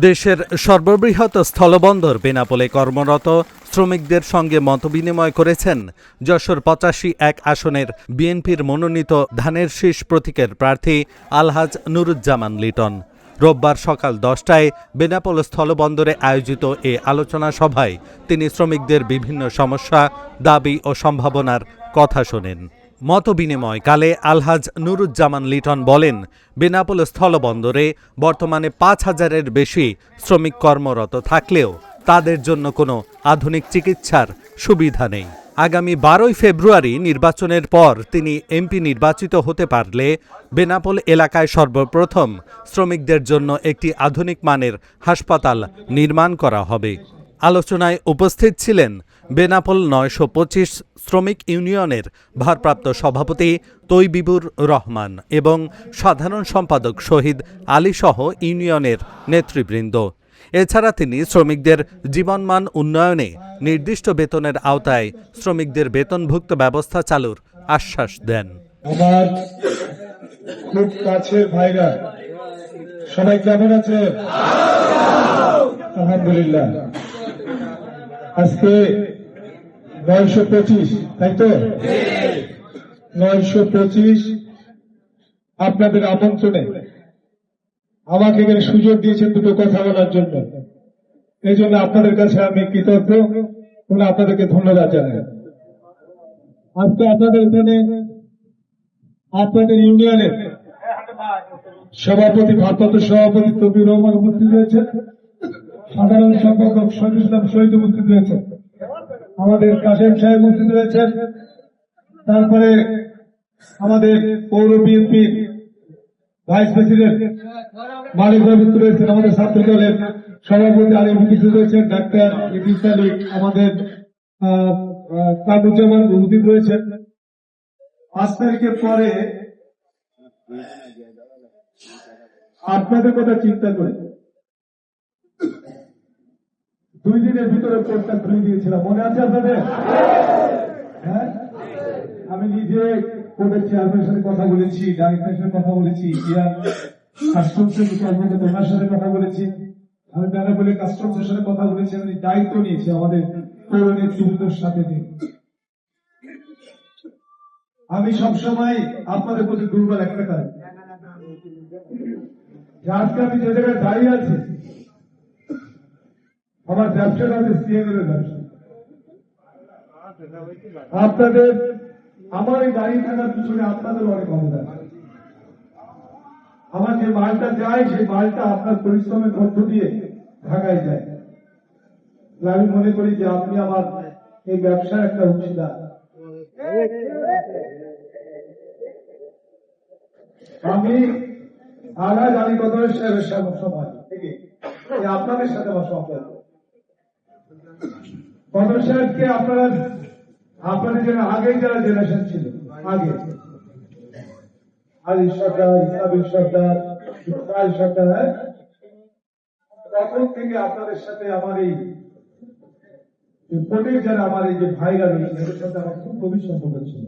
দেশের সর্ববৃহৎ স্থলবন্দর বেনাপোলে কর্মরত শ্রমিকদের সঙ্গে মতবিনিময় করেছেন যশোর ৮৫-১ আসনের বিএনপির মনোনীত ধানের শীষ প্রতীকের প্রার্থী আলহাজ নুরুজ্জামান লিটন। রোববার সকাল ১০টায় বেনাপোল স্থলবন্দরে আয়োজিত এ আলোচনা সভায় তিনি শ্রমিকদের বিভিন্ন সমস্যা, দাবি ও সম্ভাবনার কথা শোনেন। মতবিনিময়কালে আলহাজ নুরুজ্জামান লিটন বলেন, বেনাপোল স্থলবন্দরে বর্তমানে ৫,০০০-এর বেশি শ্রমিক কর্মরত থাকলেও তাদের জন্য কোনো আধুনিক চিকিৎসার সুবিধা নেই। আগামী ১২ই ফেব্রুয়ারি নির্বাচনের পর তিনি এমপি নির্বাচিত হতে পারলে বেনাপোল এলাকায় সর্বপ্রথম শ্রমিকদের জন্য একটি আধুনিক মানের হাসপাতাল নির্মাণ করা হবে। আলোচনায় উপস্থিত ছিলেন বেনাপোল ৯২৫ শ্রমিক ইউনিয়নের ভারপ্রাপ্ত সভাপতি তৈবিবুর রহমান এবং সাধারণ সম্পাদক শহীদ আলী সহ ইউনিয়নের নেতৃবৃন্দ। এছাড়া তিনি শ্রমিকদের জীবনমান উন্নয়নে নির্দিষ্ট বেতনের আওতায় শ্রমিকদের বেতনভুক্ত ব্যবস্থা চালুর আশ্বাস দেন। আমার খুব কাছের ভাইরা সবাই কেমন আছে? আলহামদুলিল্লাহ। আজকে ৯২৫, তাই তো? ৯২৫ আপনাদের আমন্ত্রণে আমাকে এখানে সুযোগ দিয়েছেন দুটো কথা বলার জন্য। এই জন্য আপনাদের কাছে আমি কৃতজ্ঞ এবং আপনাদেরকে ধন্যবাদ জানাই। আজকে আপনাদের এখানে আপনাদের ইউনিয়নের সভাপতি, ভারপ্রাপ্ত সভাপতি তৌবিবুর রহমান উপস্থিত রয়েছেন, সাধারণ সম্পাদক শহীদ ইসলাম শহীদ উপস্থিত রয়েছেন, আমাদের কাশেম সাহেব উপস্থিত রয়েছেন, তারপরে আমাদের পৌর বিএনপির ভাইস প্রেসিডেন্ট মালিক ভাই উপস্থিত রয়েছেন, আমাদের ছাত্র দলের সভাপতি আলী উপস্থিত রয়েছেন, ডাক্তার ইদ্রিস আলী, আমাদের কামরুজ্জামান উপস্থিত রয়েছেন। ৫ তারিখের পরে আপনাদের কথা চিন্তা করে 2 দিনের ভিতরে কোর্টটা খুলে দিয়েছিলাম, মনে আছে আপনাদের? হ্যাঁ, আমি নিজে কোর্টের চেয়ারম্যানের সাথে কথা বলেছি, ডাইরেক্টরের সাথে কথা বলেছি, কাস্টমসের কর্মকর্তা ওনার সাথে কথা বলেছি, আমি বেনাপোলে কাস্টমসের সাথে কথা বলেছি, আমি দায়িত্ব নিয়েছি আমাদের পৌর নেতৃবৃন্দের সাথে নিয়ে। আমি সবসময় আপনাদের প্রতি দুর্বল একটা কাজ, আজকে আমি যে জায়গায় দাঁড়িয়ে আছি আমার ব্যবসাটা হচ্ছে সিএনএর ব্যবসা। আপনাদের আমার এই দাঁড়িয়ে থাকার পিছনে আপনাদের অনেক অবদান। আমার যে মালটা যায় সেই মালটা আপনার পরিশ্রমের মধ্য দিয়ে ঢাকায় যায়। আমি মনে করি যে আপনি আমার এই ব্যবসার একটা অংশীদার। আমি আলহাজ আলী কদর সাহেবের সভায় থেকে আপনাদের সাথে আমার সম্পর্ক। কদর সাহেবকে আপনাদের জন্য আগেই যারা জেনারেশন ছিল, আগে আলী সরকার, ইসলামিক সরকার, ইসরায়েল সরকার, তখন থেকে আপনাদের সাথে আমার এই পটের যারা আমার এই যে ভাইরা রয়েছে এদের সাথে আমার খুব গভীর সম্পর্ক ছিল।